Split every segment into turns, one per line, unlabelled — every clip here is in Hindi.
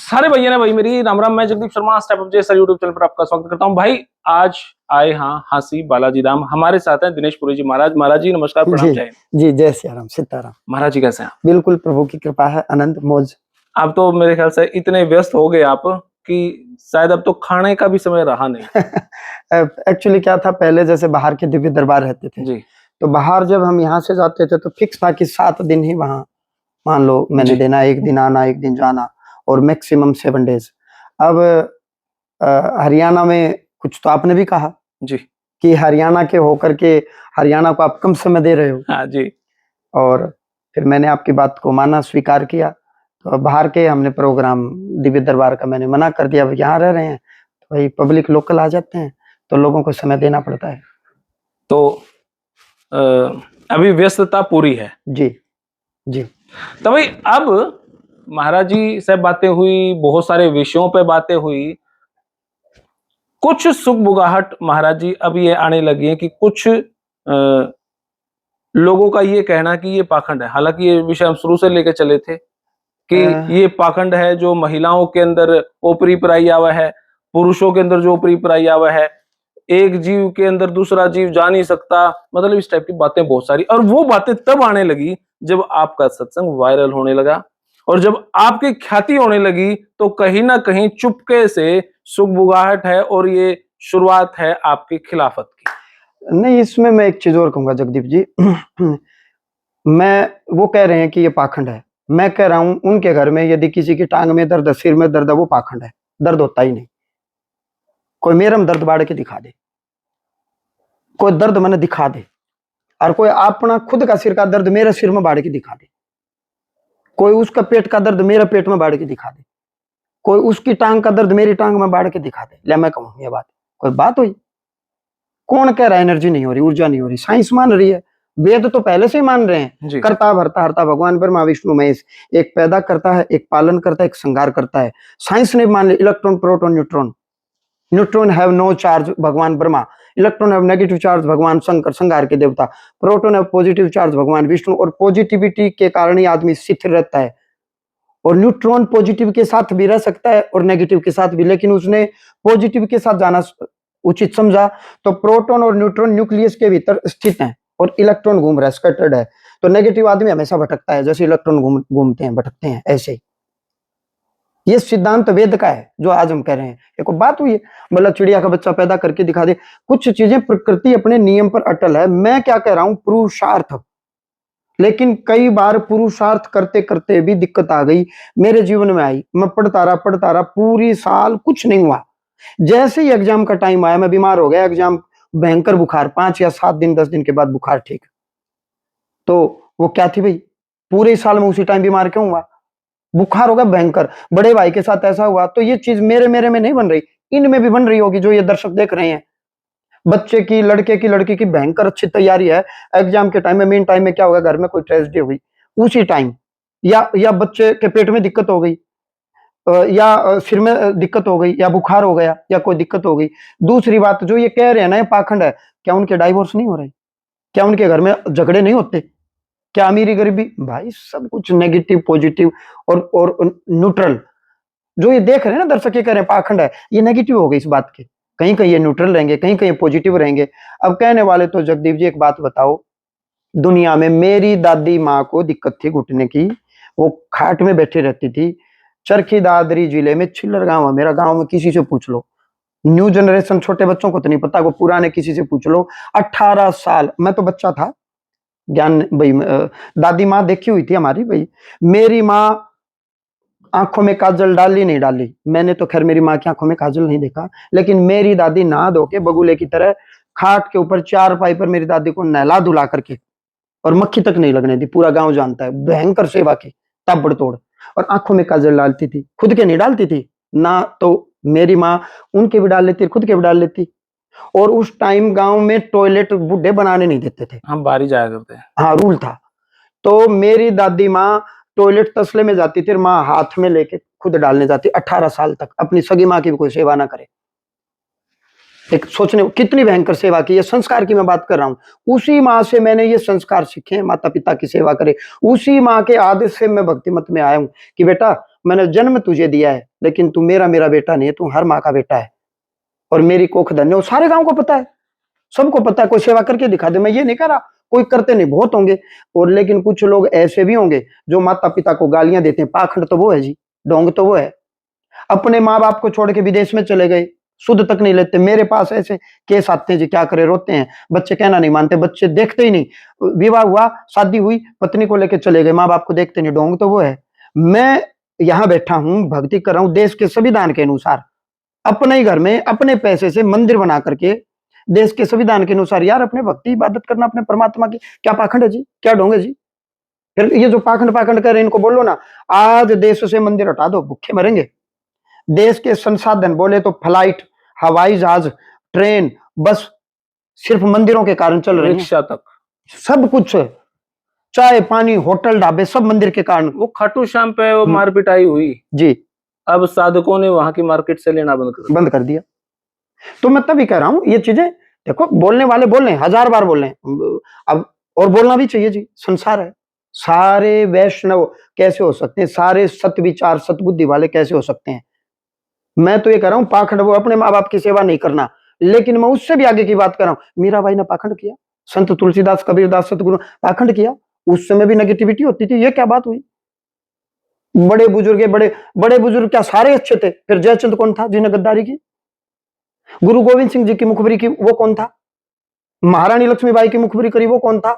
सारे भैया ने भाई मेरी राम राम। मैं जगदीप शर्मा स्टेप अप जैसा यूट्यूब चैनल पर आपका स्वागत करता हूं भाई। आज आए हाँ हासी बालाजी राम, हमारे साथ हैं दिनेश पुरी जी महाराज। महाराज जी नमस्कार, प्रणाम,
जी
जय हिंद।
जी, जय सियाराम, सीताराम।
महाराज जी कैसे हैं आप?
बिल्कुल प्रभु की कृपा है, आनंद मौज।
आप तो मेरे ख्याल से इतने व्यस्त हो गए आप कि शायद अब तो खाने का भी समय रहा नहीं।
एक्चुअली क्या था, पहले जैसे बाहर के दिव्य दरबार रहते थे
जी
तो बाहर जब हम यहाँ से जाते थे तो फिक्स था कि 7 दिन ही वहाँ मान लो मैंने
जी
देना, एक दिन आना एक दिन जाना, और मैक्सिमम 7 डेज। अब हरियाणा में कुछ तो आपने भी कहा
जी
कि हरियाणा के होकर के हरियाणा को आप कम समय दे रहे हो,
हाँ जी
और फिर मैंने आपकी बात को माना, स्वीकार किया। तो बाहर के हमने प्रोग्राम दिव्य दरबार का मैंने मना कर दिया। अब यहाँ रह रहे हैं तो भाई पब्लिक लोकल आ जाते हैं तो लोगों को समय देना पड़ता है।
तो अ, अभी व्यस्तता पूरी है
जी जी।
तो भाई अब महाराज जी से बातें हुई, बहुत सारे विषयों पे बातें हुई। कुछ सुगबुगाहट महाराज जी अब ये आने लगी है कि कुछ लोगों का ये कहना कि ये पाखंड है। हालांकि ये विषय हम शुरू से लेकर चले थे कि ये पाखंड है जो महिलाओं के अंदर ओपरी पराई आवा है, पुरुषों के अंदर जो ओपरी पराई आवा है, एक जीव के अंदर दूसरा जीव जा नहीं सकता। मतलब इस टाइप की बातें बहुत सारी, और वो बातें तब आने लगी जब आपका सत्संग वायरल होने लगा और जब आपकी ख्याति होने लगी तो कहीं ना कहीं चुपके से सुगबुगाहट है और ये शुरुआत है आपकी खिलाफत की।
नहीं, इसमें मैं एक चीज और कहूंगा जगदीप जी। मैं वो कह रहे हैं कि ये पाखंड है, मैं कह रहा हूं उनके घर में यदि किसी की टांग में दर्द है, सिर में दर्द है, वो पाखंड है। दर्द होता ही नहीं। कोई मेरा में दर्द बाड़ के दिखा दे, कोई दर्द मैंने दिखा दे, और कोई अपना खुद का सिर का दर्द मेरे सिर में बाड़ के दिखा दे, कोई उसका पेट का दर्द मेरे पेट में बाड़ के दिखा दे, कोई उसकी टांग का दर्द मेरी टांग में बाड़ के दिखा दे, ले मैं कहूं ये बात कोई बात हुई? कौन कह रहा है एनर्जी नहीं हो रही, ऊर्जा नहीं हो रही? साइंस मान रही है, वेद तो पहले से ही मान रहे हैं। करता भरता हरता भगवान ब्रह्मा विष्णु महेश, एक पैदा करता है, एक पालन करता है, एक संहार करता है। साइंस ने मान लिया electron proton neutron. Neutron have no charge भगवान Brahma, electron have negative charge भगवान शंकर संहार के देवता, प्रोटॉन हैव पॉजिटिव चार्ज भगवान विष्णु, और पॉजिटिविटी के कारण ही आदमी शिथिल रहता है। और न्यूट्रॉन पॉजिटिव के साथ भी रह सकता है और नेगेटिव के साथ भी, लेकिन उसने पॉजिटिव के साथ जाना उचित समझा। तो प्रोटॉन और न्यूट्रॉन न्यूक्लियस के भीतर स्थित हैं और इलेक्ट्रॉन घूम रहा है, स्कैटर्ड है। तो नेगेटिव आदमी हमेशा भटकता है, जैसे इलेक्ट्रॉन घूमते हैं भटकते हैं, ऐसे ही ये सिद्धांत वेद का है जो आज हम कह रहे हैं। एक बात हुई है, मतलब चिड़िया का बच्चा पैदा करके दिखा दे। कुछ चीजें प्रकृति अपने नियम पर अटल है। मैं क्या कह रहा हूं, पुरुषार्थ। लेकिन कई बार पुरुषार्थ करते करते भी दिक्कत आ गई, मेरे जीवन में आई। मैं पढ़ता रहा पूरी साल कुछ नहीं हुआ। जैसे ही एग्जाम का टाइम आया मैं बीमार हो गया। एग्जाम भयंकर बुखार, 5 या 7 दिन 10 दिन के बाद बुखार ठीक। तो वो क्या थी भाई, पूरे साल में उसी टाइम बीमार क्यों हुआ? बुखार होगा भयंकर। बड़े भाई के साथ ऐसा हुआ। तो ये चीज मेरे में नहीं बन रही, इनमें भी बन रही होगी जो ये दर्शक देख रहे हैं। बच्चे की, लड़के की, लड़की की भयंकर अच्छी तैयारी है, एग्जाम के टाइम में, मेन टाइम में क्या होगा, घर में कोई ट्रेजेडी हो गई उसी टाइम, या बच्चे के पेट में दिक्कत हो गई, या सिर में दिक्कत हो गई, या बुखार हो गया, या कोई दिक्कत हो गई। दूसरी बात जो ये कह रहे हैं ना, ये पाखंड है। क्या उनके डाइवोर्स नहीं हो रहे? क्या उनके घर में झगड़े नहीं होते? क्या अमीरी गरीबी? भाई सब कुछ नेगेटिव पॉजिटिव और न्यूट्रल। जो ये देख रहे हैं ना दर्शक, ये कह रहे हैं पाखंड है, ये नेगेटिव हो गई इस बात के। कहीं कहीं ये न्यूट्रल रहेंगे, कहीं कहीं पॉजिटिव रहेंगे। अब कहने वाले तो जगदीप जी एक बात बताओ, दुनिया में मेरी दादी माँ को दिक्कत थी घुटने की, वो खाट में बैठी रहती थी। चरखी दादरी जिले में छिल्लर गांव है मेरा, गांव में किसी से पूछ लो, न्यू जनरेशन छोटे बच्चों को तो नहीं पता, वो पुराने किसी से पूछ लो। 18 साल, मैं तो बच्चा था, ज्ञान भाई दादी माँ देखी हुई थी हमारी भाई। मेरी माँ आंखों में काजल डाली नहीं डाली, मैंने तो खैर मेरी माँ की आंखों में काजल नहीं देखा, लेकिन मेरी दादी नहा धो के बगुले की तरह खाट के ऊपर चारपाई पर मेरी दादी को नहला धुला करके, और मक्खी तक नहीं लगने दी। पूरा गांव जानता है, भयंकर सेवा की ताबड़तोड़। और आंखों में काजल डालती थी, खुद के नहीं डालती थी ना, तो मेरी माँ उनके भी डाल लेती, खुद के भी डाल लेती। और उस टाइम गांव में टॉयलेट बूढ़े बनाने नहीं देते थे,
हम बाहर ही जाया करते हैं।
हाँ रूल था। तो मेरी दादी माँ टॉयलेट तसले में जाती थी, माँ हाथ में लेके खुद डालने जाती। 18 साल तक अपनी सगी माँ की भी कोई सेवा ना करे। एक सोचने कितनी भयंकर सेवा की, ये संस्कार की मैं बात कर रहा हूं। उसी माँ से मैंने ये संस्कार सीखे, माता पिता की सेवा करे। उसी माँ के आदेश से मैं भक्ति मत में आया हूं कि बेटा मैंने जन्म तुझे दिया है, लेकिन तू मेरा मेरा बेटा नहीं है, तू हर माँ का बेटा है और मेरी कोख धन्य। सारे गांव को पता है, सबको पता है। कोई सेवा करके दिखा दे, मैं ये नहीं कह रहा, कोई करते नहीं, बहुत होंगे। और लेकिन कुछ लोग ऐसे भी होंगे जो माता पिता को गालियां देते हैं। पाखंड तो वो है जी, ढोंग तो वो है। अपने माँ बाप को छोड़ के विदेश में चले गए, शुद्ध तक नहीं लेते। मेरे पास ऐसे केस आते हैं जी, क्या करे, रोते हैं। बच्चे कहना नहीं मानते, बच्चे देखते ही नहीं। विवाह हुआ, शादी हुई, पत्नी को लेकर चले गए, माँ बाप को देखते नहीं। ढोंग तो वो है। मैं यहाँ बैठा हूँ, भक्ति कर रहा हूँ देश के संविधान के अनुसार, अपने ही घर में अपने पैसे से मंदिर बना करके, देश के संविधान के अनुसार। यार अपने भक्ति इबादत करना अपने परमात्मा की, क्या पाखंड है जी, क्या ढोंग है जी? फिर ये जो पाखंड पाखंड कर रहे हैं, इनको बोलो ना, आज देश से मंदिर हटा दो, भूखे मरेंगे। देश के संसाधन बोले तो फ्लाइट, हवाई जहाज, ट्रेन, बस सिर्फ मंदिरों के कारण चल रही है।
रिक्शा तक,
सब कुछ, चाय पानी होटल ढाबे सब मंदिर के कारण।
वो खाटू श्याम पे वो मारपिटाई हुई
जी,
अब साधकों ने वहां की मार्केट से लेना बंद कर
दिया। तो मैं तभी कह रहा हूं, ये चीजें देखो, बोलने वाले बोल रहे हैं, 1000 बार बोल रहे हैं अब, और बोलना भी चाहिए जी। संसार है, सारे वैष्णव कैसे हो सकते हैं, सारे सत विचार सतबुद्धि वाले कैसे हो सकते हैं? मैं तो ये कह रहा हूं, पाखंड वो अपने माँ बाप की सेवा नहीं करना। लेकिन मैं उससे भी आगे की बात कर रहा हूं। मीराबाई ने पाखंड किया, संत तुलसीदास कबीरदास सतगुरु पाखंड किया, उस समय भी नेगेटिविटी होती थी। ये क्या बात हुई? बड़े बुजुर्ग, बड़े बुजुर्ग क्या सारे अच्छे थे? फिर जयचंद कौन था जिन्हें गद्दारी की? गुरु गोविंद सिंह जी की मुखबरी की वो कौन था? महारानी लक्ष्मीबाई की मुखबरी करी वो कौन था?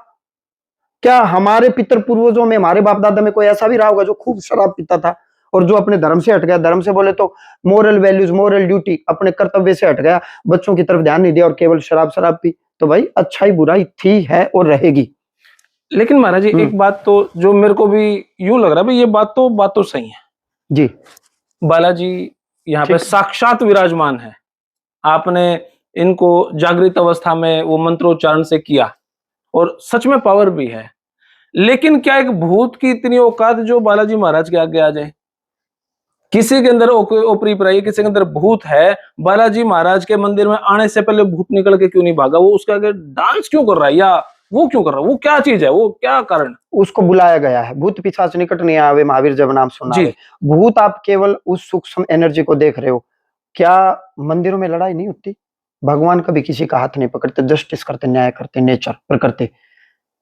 क्या हमारे पितर पूर्वजों में, हमारे बाप दादा में कोई ऐसा भी रहा होगा जो खूब शराब पीता था और जो अपने धर्म से हट गया? धर्म से बोले तो मोरल वैल्यूज, मोरल ड्यूटी, अपने कर्तव्य से हट गया, बच्चों की तरफ ध्यान नहीं दिया और केवल शराब शराब पी। तो भाई अच्छाई बुराई थी, है और रहेगी।
लेकिन महाराज जी एक बात तो जो मेरे को भी यूं लग रहा है, भाई ये बात तो सही है
जी।
बालाजी यहाँ पे साक्षात विराजमान है। आपने इनको जागृत अवस्था में वो मंत्रोच्चारण से किया और सच में पावर भी है। लेकिन क्या एक भूत की इतनी औकात जो बालाजी महाराज के आगे आ जाए? किसी के अंदर ओपरी पराई, किसी के अंदर भूत है, बालाजी महाराज के मंदिर में आने से पहले भूत निकल के क्यों नहीं भागा? वो उसके आगे डांस क्यों कर रहा है, या वो क्यों कर रहा है? वो क्या चीज है, वो क्या कारण?
उसको बुलाया गया है। भूत पिशाच निकट नहीं आवे, महावीर जब नाम सुना। भूत आप केवल उस सूक्ष्म एनर्जी को देख रहे हो। क्या मंदिरों में लड़ाई नहीं होती? भगवान कभी किसी का हाथ नहीं पकड़ते, जस्टिस करते, न्याय करते, नेचर प्रकृति।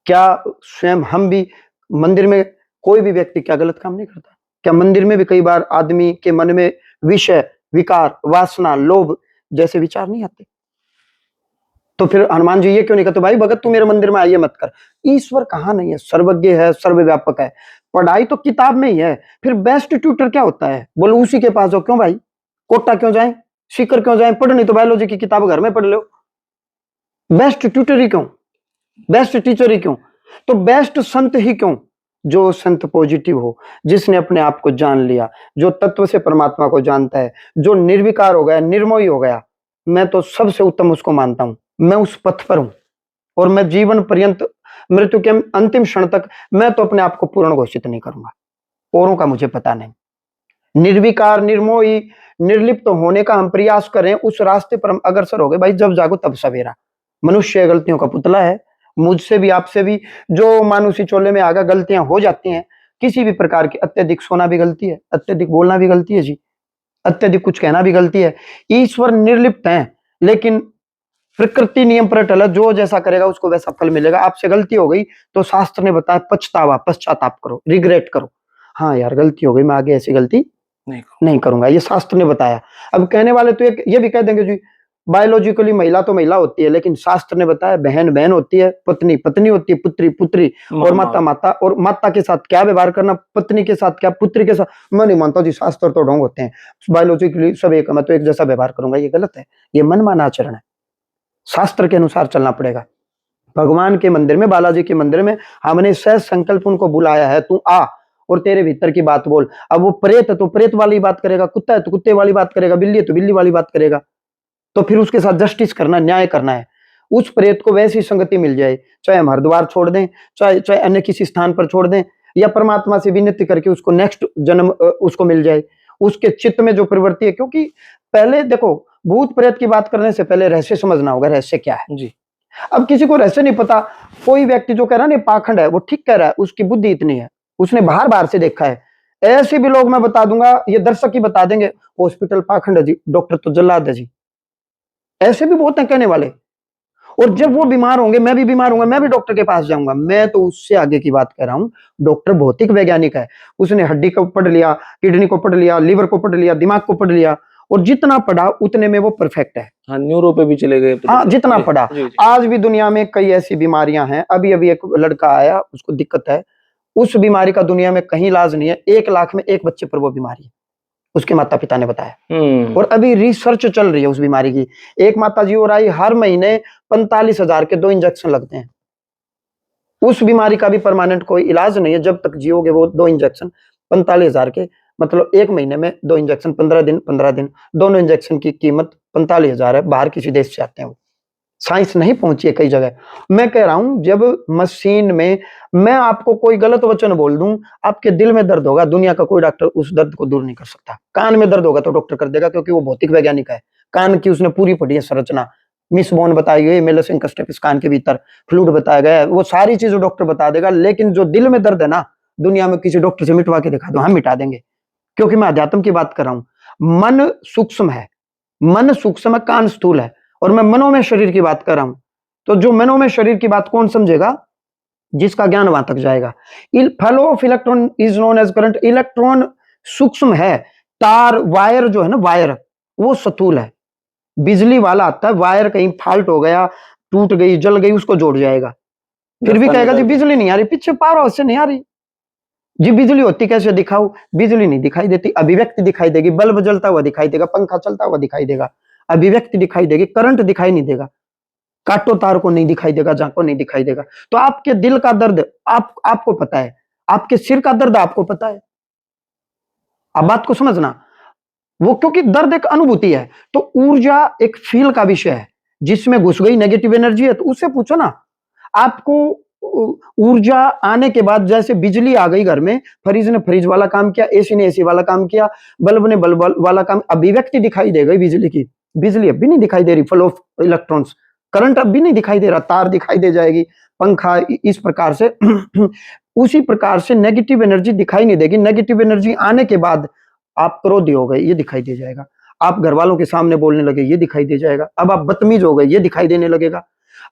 क्या स्वयं हम भी मंदिर में, कोई भी व्यक्ति क्या गलत काम नहीं करता? क्या मंदिर में भी कई बार आदमी के मन में विषय, विकार, वासना, लोभ जैसे विचार नहीं आते? तो फिर हनुमान जी ये क्यों नहीं कहते, भाई भगत तू मेरे मंदिर में आइए मत कर? ईश्वर कहाँ नहीं है, सर्वज्ञ है, सर्वव्यापक है। पढ़ाई तो किताब में ही है, फिर बेस्ट ट्यूटर क्या होता है? बोलो उसी के पास हो। क्यों भाई, कोटा क्यों जाए, सीकर क्यों जाए? पढ़ नहीं तो बायोलॉजी की किताब घर में पढ़ लो। बेस्ट ट्यूटर ही क्यों, बेस्ट टीचर ही क्यों? तो बेस्ट संत ही क्यों? जो संत पॉजिटिव हो, जिसने अपने आप को जान लिया, जो तत्व से परमात्मा को जानता है, जो निर्विकार हो गया, निर्मोही हो गया। मैं तो सबसे उत्तम उसको मानता हूं। मैं उस पथ पर हूं और मैं जीवन पर्यंत, मृत्यु के अंतिम क्षण तक मैं तो अपने आप को पूर्ण घोषित नहीं करूंगा। औरों का मुझे पता नहीं। निर्विकार, निर्मोही, निर्लिप्त होने का हम प्रयास करें, उस रास्ते पर हम अग्रसर हो गए। भाई जब जागो तब सवेरा। मनुष्य गलतियों का पुतला है। मुझसे भी, आपसे भी, जो मानुषी चोले में आगा, गलतियां हो जाती हैं किसी भी प्रकार की। अत्यधिक सोना भी गलती है, अत्यधिक बोलना भी गलती है जी, अत्यधिक कुछ कहना भी गलती है। ईश्वर निर्लिप्त है, लेकिन प्रकृति नियम पर अटल है। जो जैसा करेगा उसको वैसा फल मिलेगा। आपसे गलती हो गई तो शास्त्र ने बताया पछतावा, पश्चाताप करो, रिग्रेट करो। हाँ यार गलती हो गई, मैं आगे ऐसी गलती नहीं करूंगा, ये शास्त्र ने बताया। अब कहने वाले तो ये भी कह देंगे जी बायोलॉजिकली महिला तो महिला होती है, लेकिन शास्त्र ने बताया बहन बहन होती है, पत्नी पत्नी होती है, पुत्री पुत्री, और माता माता। और माता के साथ क्या व्यवहार करना, पत्नी के साथ क्या, पुत्री के साथ। मैं नहीं मानता जी शास्त्र तो ढोंग होते हैं, बायोलॉजिकली सब एक, मैं तो एक जैसा व्यवहार करूंगा। ये गलत है, ये मनमाना आचरण है। शास्त्र के अनुसार चलना पड़ेगा। भगवान के मंदिर में, बालाजी के मंदिर में हमने सह संकल्प उनको बुलाया है, तू आ और तेरे भीतर की बात बोल। अब वो प्रेत है तो प्रेत वाली बात करेगा, कुत्ता है तो कुत्ते वाली बात करेगा, बिल्ली है तो बिल्ली वाली बात करेगा। तो फिर उसके साथ जस्टिस करना, न्याय करना है। उस प्रेत को वैसी संगति मिल जाए, चाहे हम हरिद्वार छोड़ दें, चाहे अन्य किसी स्थान पर छोड़ दें, या परमात्मा से विनती करके उसको नेक्स्ट जन्म उसको मिल जाए। उसके चित्त में जो प्रवृत्ति है, क्योंकि पहले देखो, भूत प्रेत की बात करने से पहले रहस्य समझना होगा, रहस्य क्या है जी। अब किसी को रहस्य नहीं पता। कोई व्यक्ति जो कह रहा है ना पाखंड है, वो ठीक कह रहा है, उसकी बुद्धि इतनी है, उसने बाहर बाहर से देखा है। ऐसे भी लोग मैं बता दूंगा, ये दर्शक ही बता देंगे, हॉस्पिटल पाखंड है जी, डॉक्टर तो जल्लाद है जी। ऐसे भी बहुत हैं कहने वाले। और जब वो बीमार होंगे, मैं भी बीमार होऊंगा, मैं भी डॉक्टर के पास जाऊंगा। मैं तो उससे आगे की बात कर रहा हूं। डॉक्टर भौतिक वैज्ञानिक है, उसने हड्डी को पढ़ लिया, किडनी को पढ़ लिया, लीवर को पढ़ लिया, दिमाग को पढ़ लिया, और जितना पढ़ा उतने में वो परफेक्ट है।
हाँ, न्यूरो पे भी चले गए
हाँ, जितना
जी
पढ़ा।
जी जी।
आज भी दुनिया में कई ऐसी बीमारियां हैं। अभी अभी एक लड़का आया, उसको दिक्कत है, उस बीमारी का दुनिया में कहीं इलाज नहीं है, 1 लाख में 1 बच्चे पर वो बीमारी है, उसके माता पिता ने बताया। और अभी रिसर्च चल रही है उस बीमारी की। एक माता जी और आई, हर महीने 45,000 के 2 इंजेक्शन लगते हैं। उस बीमारी का भी परमानेंट कोई इलाज नहीं है, जब तक जियोगे वो 2 इंजेक्शन 45,000 के, मतलब 1 महीने में 2 इंजेक्शन, 15 दिन, दोनों इंजेक्शन की कीमत 45,000 है। बाहर किसी देश से आते हैं वो। साइंस नहीं पहुंची है कई जगह। मैं कह रहा हूं, जब मशीन में मैं आपको कोई गलत वचन बोल दूं, आपके दिल में दर्द होगा, दुनिया का कोई डॉक्टर उस दर्द को दूर नहीं कर सकता। कान में दर्द होगा तो डॉक्टर कर देगा, क्योंकि वो भौतिक वैज्ञानिक है। कान की उसने पूरी पढ़ी है संरचना, मिस बोन बताई गई, मेलसिंग स्टेपिस कान के भीतर फ्लूइड बताया गया है, वो सारी चीजें डॉक्टर बता देगा। लेकिन जो दिल में दर्द है ना, दुनिया में किसी डॉक्टर से मिटवा के दिखा दो, हम मिटा देंगे। क्योंकि मैं अध्यात्म की बात कर रहा हूं। मन सूक्ष्म है, मन सूक्ष्म है, कान स्थूल है, और मैं मनोमय शरीर की बात कर रहा हूं। तो जो मनोमय शरीर की बात कौन समझेगा? जिसका ज्ञान वहां तक जाएगा। Flow of electron is known as current. Electron सूक्ष्म है, तार वायर जो है ना, वायर वो स्थूल है। बिजली वाला आता है, वायर कहीं फॉल्ट हो गया, टूट गई, जल गई, उसको जोड़ जाएगा, फिर भी कहेगा जी बिजली नहीं आ रही, पीछे पावर हाउस से नहीं आ रही जी। बिजली होती कैसे दिखाओ? बिजली नहीं दिखाई देती, अभिव्यक्ति दिखाई देगी। बल्ब जलता हुआ दिखाई देगा, पंखा चलता हुआ दिखाई देगा, अभिव्यक्ति दिखाई देगी, करंट दिखाई नहीं देगा, काटो तार को नहीं दिखाई देगा, झांको नहीं दिखाई देगा। तो आपके दिल का दर्द आपको पता है, आपके सिर का दर्द आपको पता है। अब बात को समझना, वो क्योंकि दर्द एक अनुभूति है, तो ऊर्जा एक फील का विषय है। जिसमें घुस गई नेगेटिव एनर्जी है, तो उससे पूछो ना। आपको ऊर्जा आने के बाद, जैसे बिजली आ गई घर में, फ्रिज ने फ्रिज वाला काम किया, एसी ने एसी वाला काम किया, बल्ब ने बल्ब वाला काम, अभिव्यक्ति दिखाई दे गई बिजली की। बिजली अब भी नहीं दिखाई दे रही, फ्लो ऑफ इलेक्ट्रॉन्स, करंट अब भी नहीं दिखाई दे रहा, तार दिखाई दे जाएगी, पंखा, इस प्रकार से। उसी प्रकार से नेगेटिव एनर्जी दिखाई नहीं देगी। नेगेटिव एनर्जी आने के बाद आप क्रोधी हो गए, ये दिखाई दे जाएगा। आप घर वालों के सामने बोलने लगे, ये दिखाई दे जाएगा। अब आप बदतमीज हो गए, ये दिखाई देने लगेगा।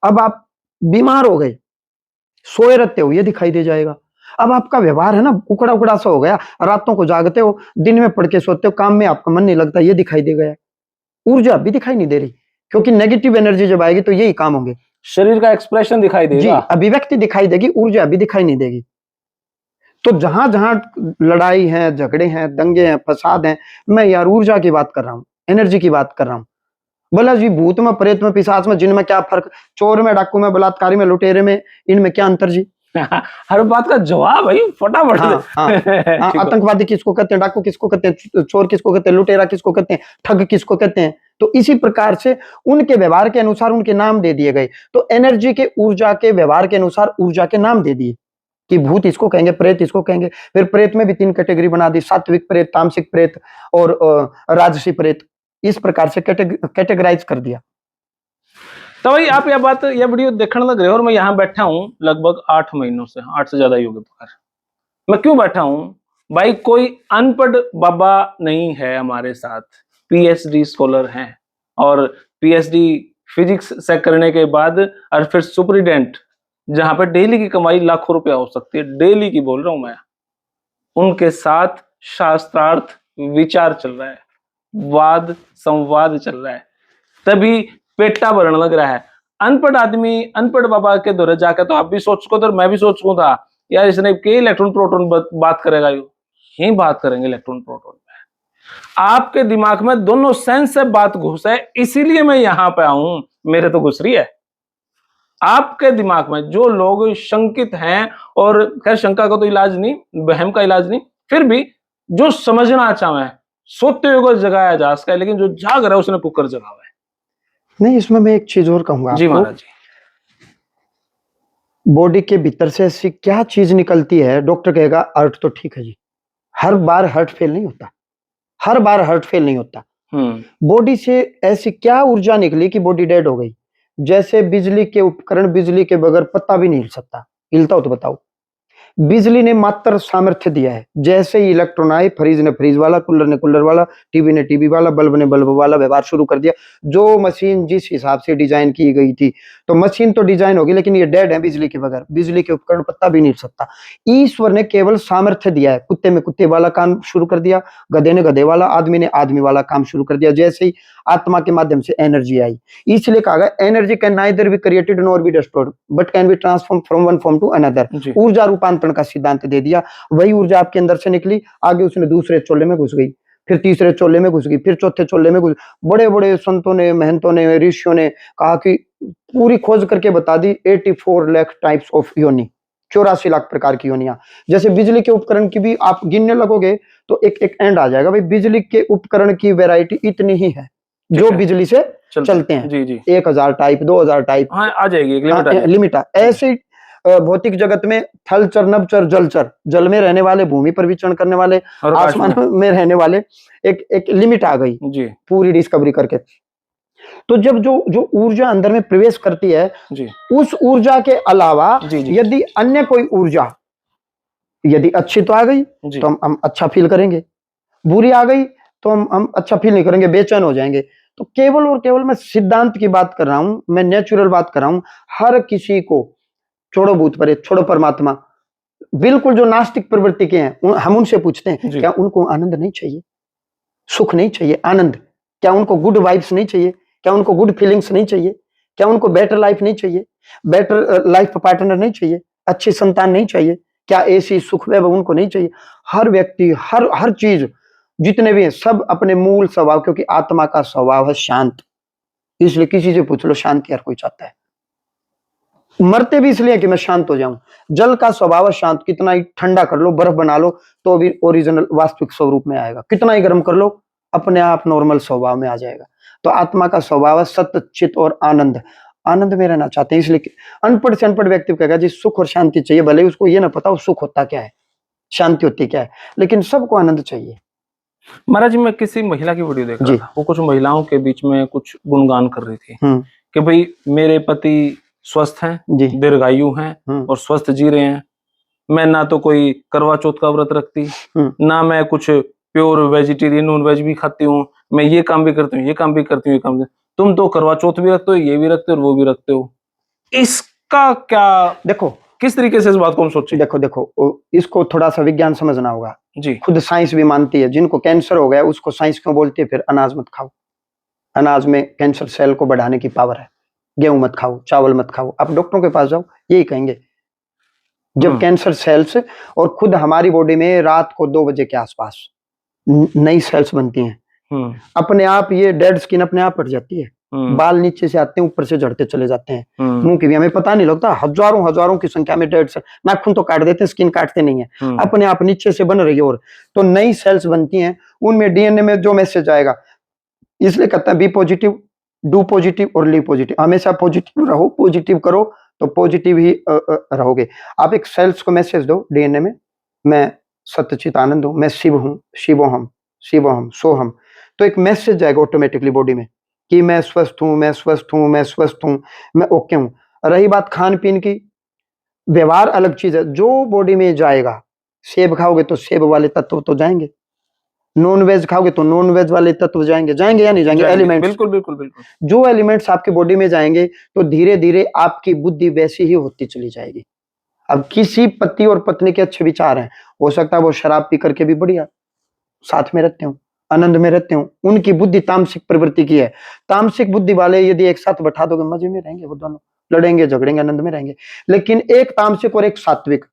अब आप बीमार हो गए, सोए रहते हो, ये दिखाई दे जाएगा। अब आपका व्यवहार है ना, उकड़ा उकड़ा सा हो गया, रातों को जागते हो, दिन में पढ़ के सोते हो, काम में आपका मन नहीं लगता, ये दिखाई दे गया। ऊर्जा भी दिखाई नहीं दे रही, क्योंकि नेगेटिव एनर्जी जब आएगी तो यही काम होंगे।
शरीर का एक्सप्रेशन दिखाई
जी,
देगा,
अभिव्यक्ति दिखाई देगी, ऊर्जा भी दिखाई नहीं देगी। तो जहां जहां लड़ाई है, झगड़े हैं, दंगे हैं, फसाद हैं, मैं यार ऊर्जा की बात कर रहा हूँ, एनर्जी की बात कर रहा हूँ। बोला जी, भूत में, प्रेत में, पिशाच में, जिन में क्या फर्क? चोर में, डाकू में, बलात्कारी में, लुटेरे में, इनमें क्या अंतर जी?
हर बात का जवाब भाई फटाफट।
हाँ, हाँ, हाँ, आतंकवादी किसको कहते हैं, डाकू किसको कहते हैं, चोर किसको कहते हैं, लुटेरा किसको कहते हैं, ठग किसको कहते हैं? तो इसी प्रकार से उनके व्यवहार के अनुसार उनके नाम दे दिए गए। तो एनर्जी के, ऊर्जा के व्यवहार के अनुसार ऊर्जा के नाम दे दिए कि भूत इसको कहेंगे, प्रेत इसको कहेंगे। फिर प्रेत में भी 3 कैटेगरी बना दी, सात्विक प्रेत, तामसिक प्रेत और राजसी प्रेत। इस प्रकार से कैटेगराइज कर दिया।
तो भाई आप यह वीडियो देखने लग रहे हो, और मैं यहाँ बैठा हूँ लगभग 8 महीनों से, 8 से ज्यादा ही हो गए पकड़। मैं क्यों बैठा हूँ भाई? कोई अनपढ़ बाबा नहीं है हमारे साथ, पीएचडी स्कॉलर हैं, और पीएचडी फिजिक्स से करने के बाद और फिर सुपरिटेंडेंट, जहां पे डेली की कमाई लाखों रुपया हो सकती है, डेली की बोल रहा हूं मैं, उनके साथ शास्त्रार्थ विचार चल रहा है, वाद संवाद चल रहा है, तभी पेटा भरने लग रहा है। अनपढ़ आदमी, अनपढ़ बाबा के दौरे जाकर तो आप भी सोच को, तो मैं भी सोच को था यार, इसने के इलेक्ट्रॉन प्रोटॉन बात करेगा, यही बात करेंगे इलेक्ट्रॉन प्रोटॉन में। आपके दिमाग में दोनों सेंस से बात घुस है, इसीलिए मैं यहां पे आऊं, मेरे तो घुस रही है। आपके दिमाग में जो लोग शंकित हैं, और खैर शंका का तो इलाज नहीं, वहम का इलाज नहीं, फिर भी जो समझना चाहे, सोते हुए को जगाया जा सकता है, लेकिन जो जाग रहा है उसने कुकर जगा हुआ है।
नहीं, इसमें मैं एक चीज और कहूंगा
जी
आपको।
महाराज जी,
बॉडी के भीतर से ऐसी क्या चीज निकलती है, डॉक्टर कहेगा हार्ट तो ठीक है जी। हर बार हार्ट फेल नहीं होता, हर बार हार्ट फेल नहीं होता। बॉडी से ऐसी क्या ऊर्जा निकली कि बॉडी डेड हो गई। जैसे बिजली के उपकरण, बिजली के बगैर पत्ता भी नहीं हिल सकता, हिलता हो तो बताओ। बिजली ने मात्र सामर्थ्य दिया है। जैसे ही इलेक्ट्रॉन आए, फ्रिज ने फ्रिज वाला, कूलर ने कूलर वाला, टीवी ने टीवी वाला, बल्ब ने बल्ब वाला व्यवहार शुरू कर दिया। जो मशीन जिस हिसाब से डिजाइन की गई थी, तो मशीन तो डिजाइन होगी, लेकिन ये डेड है बिजली के बगैर। बिजली के उपकरण पत्ता भी नहीं सकता। ईश्वर ने केवल सामर्थ्य दिया है। कुत्ते में कुत्ते वाला काम शुरू कर दिया, गधे ने गधे वाला, आदमी ने आदमी वाला काम शुरू कर दिया। जैसे ही आत्मा के माध्यम से एनर्जी आई, इसलिए कहा गया energy can neither be created nor be destroyed but can be transform from one form to another.
जी।
ऊर्जा रूपांतरण का सिद्धांत दे दिया। वही ऊर्जा आपके अंदर से निकली, आगे उसने दूसरे चोले में घुस गई, फिर तीसरे चोले में घुस गई, फिर चौथे चोले में घुस। बड़े बड़े संतों ने, महंतों ने, ऋषियों ने कहा कि पूरी खोज करके बता दी 84 लाख टाइप्स ऑफ योनि, 84 लाख प्रकार की योनियां। जैसे बिजली के उपकरण की भी आप गिनने लगोगे तो एक एक एंड आ जाएगा। भाई बिजली के उपकरण की वैरायटी इतनी ही है जो बिजली से चलते हैं।
जी जी।
1000 टाइप, 2000 टाइप,
हाँ आ जाएगी, एक लिमिट आ जाएगी।
लिमिट है। ऐसे ही भौतिक जगत में थलचर, नभचर, जलचर, जल में रहने वाले, भूमि पर विचरण करने वाले,
और
आसमान में रहने वाले, एक लिमिट आ गई
जी।
पूरी डिस्कवरी करके। तो जब जो जो ऊर्जा अंदर में प्रवेश करती है
जी।
उस ऊर्जा के अलावा
जी जी।
यदि अन्य कोई ऊर्जा यदि अच्छी तो आ गई
जी।
तो हम अच्छा फील करेंगे, बुरी आ गई तो हम अच्छा फील नहीं करेंगे, बेचैन हो जाएंगे। तो केवल और केवल मैं सिद्धांत की बात कर रहा हूं, मैं नेचुरल बात कर रहा हूं। हर किसी को, छोड़ो भूत प्रेत, छोड़ो परमात्मा, बिल्कुल जो नास्तिक प्रवृत्ति के हैं हम उनसे पूछते हैं
जी।
क्या उनको आनंद नहीं चाहिए, सुख नहीं चाहिए, आनंद? क्या उनको गुड वाइब्स नहीं चाहिए? क्या उनको गुड फीलिंग्स नहीं चाहिए? क्या उनको बेटर लाइफ नहीं चाहिए? बेटर लाइफ पार्टनर नहीं चाहिए? अच्छी संतान नहीं चाहिए? क्या ऐसी सुख वैभव उनको नहीं चाहिए? हर व्यक्ति, हर हर चीज, जितने भी हैं सब अपने मूल स्वभाव, क्योंकि आत्मा का स्वभाव है शांत। इसलिए किसी से पूछ लो, शांति हर कोई चाहता है। मरते भी इसलिए कि मैं शांत हो जाऊं। जल का स्वभाव है शांत, कितना ही ठंडा कर लो, बर्फ बना लो तो भी ओरिजिनल वास्तविक स्वरूप में आएगा। कितना ही गर्म कर लो, अपने आप नॉर्मल स्वभाव में आ जाएगा। तो आत्मा का स्वभाव है सत्य, चित और आनंद। आनंद में रहना चाहते हैं। इसलिए अनपढ़ से अनपढ़ व्यक्ति कहेगा जी सुख और शांति चाहिए, भले उसको ये ना पता हो सुख होता क्या है, शांति होती क्या है, लेकिन सबको आनंद चाहिए।
महाराज जी, मैं किसी महिला की वीडियो देख रहा था, वो कुछ महिलाओं के बीच में कुछ गुणगान कर रही थी कि भाई मेरे पति स्वस्थ हैं, दीर्घायु हैं और स्वस्थ जी रहे हैं। मैं ना तो कोई करवा चौथ का व्रत रखती, ना मैं कुछ प्योर वेजिटेरियन नॉन वेज भी खाती हूँ, मैं ये काम भी करती हूँ, ये काम भी करती हूँ, ये काम भी। तुम तो करवा चौथ भी रखते हो, ये भी रखते हो और वो भी रखते हो। इसका क्या,
देखो
किस तरीके से इस बात को हम सोचें?
देखो इसको थोड़ा सा विज्ञान समझना होगा
जी।
खुद साइंस भी मानती है। जिनको कैंसर हो गया उसको साइंस क्यों बोलती है फिर अनाज मत खाओ, अनाज में कैंसर सेल को बढ़ाने की पावर है। गेहूं मत खाओ, चावल मत खाओ, आप डॉक्टरों के पास जाओ यही कहेंगे। जब कैंसर सेल्स, और खुद हमारी बॉडी में रात को 2 बजे के आसपास नई सेल्स बनती हैं, अपने आप ये डेड स्किन अपने आप हट जाती है, बाल नीचे से आते हैं ऊपर से झड़ते चले जाते हैं, मुंह की भी हमें पता नहीं लगता, हजारों हजारों की संख्या में डेड सेल, नाखून तो काट देते हैं, स्किन काटते नहीं है, अपने आप नीचे से बन रही है। और तो नई सेल्स बनती हैं, उनमें डीएनए में जो मैसेज आएगा, इसलिए कहता है बी पॉजिटिव, डू पॉजिटिव और लीव पॉजिटिव। हमेशा पॉजिटिव रहो, पॉजिटिव करो तो पॉजिटिव ही रहोगे। आप एक सेल्स को मैसेज दो डीएनए में, मैं सत्यचित आनंद हूं, मैं शिव हूं, शिवोहम, शिवोहम, सोहम, तो एक मैसेज जाएगा ऑटोमेटिकली बॉडी में कि मैं स्वस्थ हूं, मैं स्वस्थ हूं, मैं स्वस्थ हूं, मैं ओके हूं। रही बात खान पीन की, व्यवहार अलग चीज है, जो बॉडी में जाएगा, सेब खाओगे तो सेब वाले तत्व तो जाएंगे, नॉन वेज खाओगे तो नॉन वेज वाले तत्व जाएंगे, जाएंगे या नहीं जाएंगे? एलिमेंट्स,
बिल्कुल बिल्कुल बिल्कुल।
जो एलिमेंट्स आपके बॉडी में जाएंगे तो धीरे धीरे आपकी बुद्धि वैसी ही होती चली जाएगी। अब किसी पति और पत्नी के अच्छे विचार हैं, हो सकता है वो शराब पी करके भी बढ़िया साथ में रहते हो, आनंद में रहते हो, उनकी बुद्धि तामसिक प्रवृत्ति की है। तामसिक बुद्धि वाले यदि एक साथ बैठा दोगे मजे में रहेंगे, वो दोनों लड़ेंगे झगड़ेंगे आनंद में रहेंगे। लेकिन एक तामसिक और एक सात्विक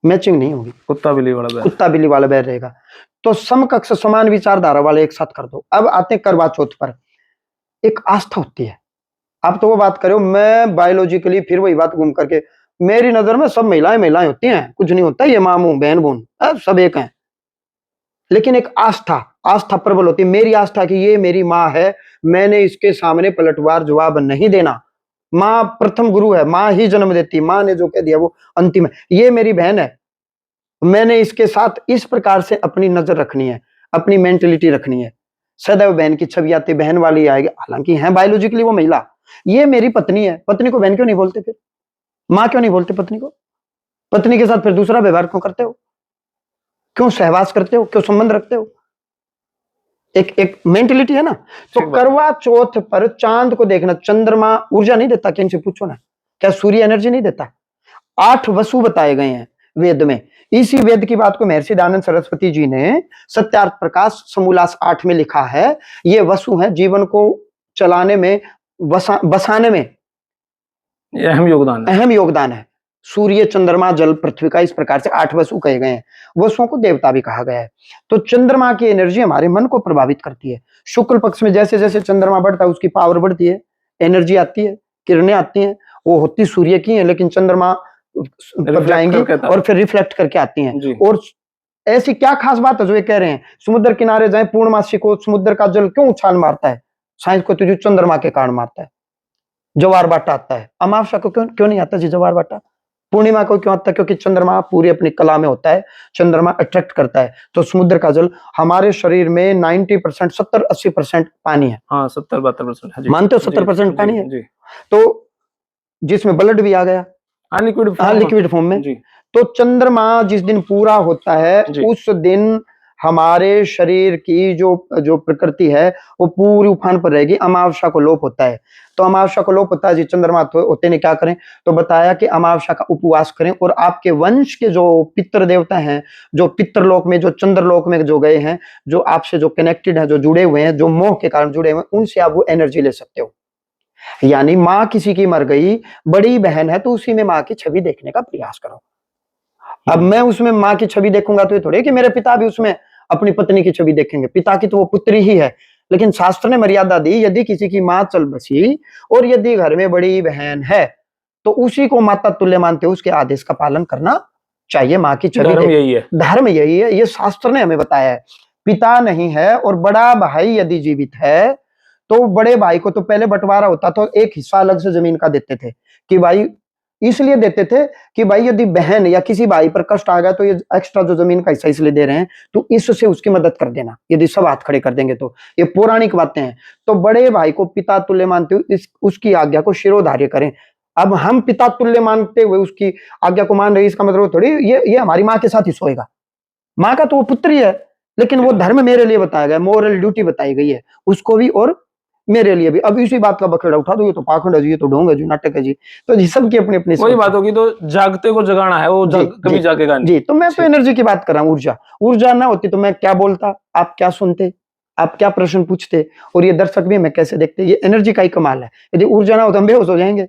मैचिंग नहीं होगी, कुत्ता बिल्ली वाला बैर रहेगा। तो समकक्ष समान विचारधारा वाले एक साथ कर दो। अब आते हैं करवा चौथ पर। एक आस्था होती है, आप तो वो बात करो, मैं बायोलॉजिकली फिर वही बात घूम करके, मेरी नजर में सब महिलाएं होती हैं, कुछ नहीं होता, ये मामू बहन बून सब एक हैं। लेकिन एक आस्था प्रबल होती है। मेरी आस्था की ये मेरी माँ है, मैंने इसके सामने पलटवार जवाब नहीं देना। माँ प्रथम गुरु है, माँ ही जन्म देती है, माँ ने जो कह दिया वो अंतिम है। ये मेरी बहन है, मैंने इसके साथ इस प्रकार से अपनी नजर रखनी है, अपनी मेंटेलिटी रखनी है। सदैव बहन की छवि आती, बहन वाली आएगी, हालांकि है बायोलॉजिकली वो महिला। ये मेरी पत्नी है, पत्नी को बहन क्यों नहीं बोलते फिर? माँ क्यों नहीं बोलते पत्नी को? पत्नी के साथ फिर दूसरा व्यवहार क्यों करते हो? क्यों सहवास करते हो? क्यों संबंध रखते हो? एक मेंटेलिटी है ना। तो
ठीक बात।
करवा चौथ पर चांद को देखना, चंद्रमा ऊर्जा नहीं देता? क्या इनसे पूछो ना, क्या सूर्य एनर्जी नहीं देता? 8 वसु बताए गए हैं वेद में। इसी वेद की बात को महर्षि दयानंद सरस्वती जी ने सत्यार्थ प्रकाश समूलास 8 में लिखा है। ये वसु हैं, जीवन को चलाने में, बसाने में
ये अहम योगदान है।
अहम योगदान है। सूर्य, चंद्रमा, जल, पृथ्वी का, इस प्रकार से 8 वसु कहे गए हैं। वसुओं को देवता भी कहा गया है। तो चंद्रमा की एनर्जी हमारे मन को प्रभावित करती है। शुक्ल पक्ष में जैसे जैसे चंद्रमा बढ़ता है, उसकी पावर बढ़ती है, एनर्जी आती है, किरणें आती हैं, वो होती सूर्य की है, लेकिन चंद्रमा पर
Reflect
जाएंगी
करके
और फिर रिफ्लेक्ट करके आती हैं।
जी।
और ऐसी क्या खास बात है जो ये कह रहे हैं, समुद्र किनारे जाए पूर्णमासी को समुद्र का जल क्यों उछाल मारता है? साइंस को तुझे चंद्रमा के कारण मारता है। जवार बाटा आता है, अमावस्या को क्यों क्यों नहीं आता जी जवार बाटा? पूर्णिमा को क्यों आता है? क्योंकि चंद्रमा पूरी अपनी कला में होता है, चंद्रमा अट्रैक्ट करता है। तो समुद्र का जल, हमारे शरीर में 90%, 70-80% पानी है।
हाँ, 70-72% है जी।
मानते हो
जी,
70% पानी है?
जी।
तो जिसमें ब्लड भी आ गया,
हाँ, लिक्विड
हाँ,
फॉर्म।
लिक्विड फॉर्म में।
जी।
तो चंद्रमा जिस दिन पूरा होता है,
जी।
उस दिन हमारे शरीर की जो जो प्रकृति है वो पूरी उफान पर रहेगी। अमावस्या को लोप होता है। तो अमावस्या को लोप होता है जी, चंद्रमा तो होते नहीं, क्या करें? तो बताया कि अमावस्या का उपवास करें और आपके वंश के जो पितृ देवता हैं, जो पितृलोक में, जो चंद्रलोक में जो गए हैं, जो आपसे जो कनेक्टेड हैं, जो जुड़े हुए हैं, जो मोह के कारण जुड़े हुए हैं, उनसे आप वो एनर्जी ले सकते हो। यानी माँ किसी की मर गई, बड़ी बहन है, तो उसी में माँ की छवि देखने का प्रयास करो। अब मैं उसमें माँ की छवि देखूंगा तो ये थोड़ी कि मेरे पिता भी उसमें अपनी पत्नी की छवि देखेंगे। पिता की तो वो पुत्री ही है, लेकिन शास्त्र ने मर्यादा दी, यदि किसी की माँ चल बसी और यदि घर में बड़ी बहन है तो उसी को माता तुल्य मानते हो, उसके आदेश का पालन करना चाहिए। माँ की छवि
धर्म यही है।
धर्म यही है, ये शास्त्र ने हमें बताया है। पिता नहीं है और बड़ा भाई यदि जीवित है तो बड़े भाई को तो पहले बंटवारा होता, तो एक हिस्सा अलग से जमीन का देते थे कि भाई, इसलिए देते थे कि भाई यदि बहन या किसी भाई पर कष्ट आ गया तो ये एक्स्ट्रा जो जमीन का हिस्सा इसलिए दे रहे हैं, तो इससे उसकी मदद कर देना, यदि सब हाथ खड़े कर देंगे तो। ये पौराणिक बातें हैं। तो बड़े भाई को पिता तुल्य मानते हुए उसकी आज्ञा को शिरोधार्य करें। अब हम पिता तुल्य मानते हुए उसकी आज्ञा को मान रहे, इसका मतलब थोड़ी ये हमारी माँ के साथ ही सोएगा। माँ का तो वो पुत्र ही है, लेकिन वो धर्म मेरे लिए बताया गया, मोरल ड्यूटी बताई गई है उसको भी और मेरे लिए भी। अब इसी बात का बखेड़ा उठा दो, ये तो पाखंड है जी, ये तो ढोंग है जी, नाटक है जी। तो जी सबकी अपनी अपनी
वही बात होगी, तो जागते को जगाना है, वो कभी जागेगा नहीं।
जी। तो मैं तो एनर्जी की बात कर रहा हूँ। ऊर्जा ना होती तो मैं क्या बोलता, आप क्या सुनते, आप क्या प्रश्न पूछते, और ये दर्शक भी हमें कैसे देखते? ये एनर्जी का ही कमाल है। यदि ऊर्जा ना हो तो हम बेहोश हो जाएंगे,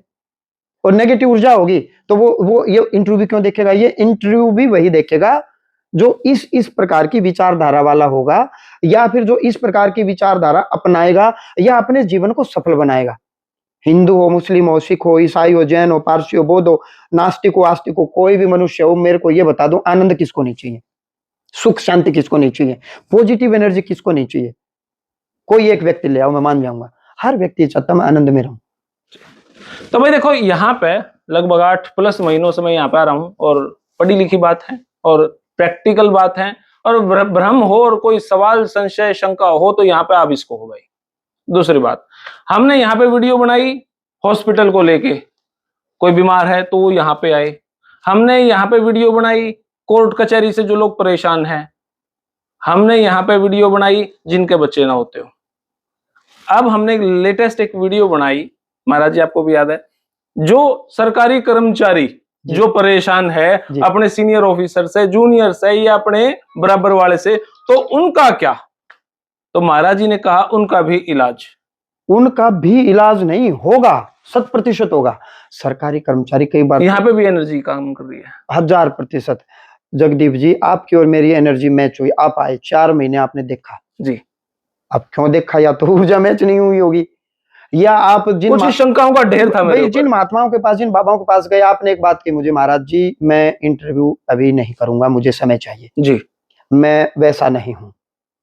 और नेगेटिव ऊर्जा होगी तो वो ये इंटरव्यू भी क्यों देखेगा? ये इंटरव्यू भी वही देखेगा जो इस प्रकार की विचारधारा वाला होगा, या फिर जो इस प्रकार की विचारधारा अपनाएगा या अपने जीवन को सफल बनाएगा। हिंदू हो, मुस्लिम हो, सिख हो, ईसाई हो, जैन हो, पारसी हो, बौद्ध हो, नास्तिक हो, आस्तिक हो, कोई भी मनुष्य हो, मेरे को ये बता दो, आनंद किसको नहीं चाहिए? सुख शांति किसको नहीं चाहिए? पॉजिटिव एनर्जी किसको नहीं चाहिए? कोई एक व्यक्ति ले आओ, मैं मान जाऊंगा। हर व्यक्ति चाहता मैं आनंद में रहूं।
तो भाई देखो, यहाँ पे लगभग 8+ महीनों से मैं यहाँ पे आ रहा हूँ, और पढ़ी लिखी बात है और प्रैक्टिकल बात है, और भ्रम हो और कोई सवाल, संशय, शंका हो तो यहाँ पे आप इसको हो भाई। दूसरी बात, हमने यहाँ पे वीडियो बनाई हॉस्पिटल को लेके, कोई बीमार है तो वो यहाँ पे आए। हमने यहाँ पे वीडियो बनाई कोर्ट कचहरी से जो लोग परेशान हैं। हमने यहाँ पे वीडियो बनाई जिनके बच्चे ना होते हो। अब हमने लेटेस्ट एक वीडियो बनाई, महाराज जी आपको भी याद है, जो सरकारी कर्मचारी जो परेशान है अपने सीनियर ऑफिसर से, जूनियर से, या अपने बराबर वाले से, तो उनका क्या? तो महाराज जी ने कहा उनका भी इलाज नहीं होगा, 100% होगा। सरकारी कर्मचारी कई बार यहाँ पे भी एनर्जी काम कर रही है
1000%। जगदीप जी, आपकी और मेरी एनर्जी मैच हुई। आप आए 4 महीने, आपने देखा
जी।
अब क्यों देखा? या तो ऊर्जा मैच नहीं हुई होगी, या आप जिन
शंकाओं का ढेर था मेरे
ऊपर। जिन महात्माओं के पास, जिन बाबाओं के पास गए, आपने एक बात की मुझे, महाराज जी मैं इंटरव्यू अभी नहीं करूंगा, मुझे समय चाहिए
जी।
मैं वैसा नहीं हूं,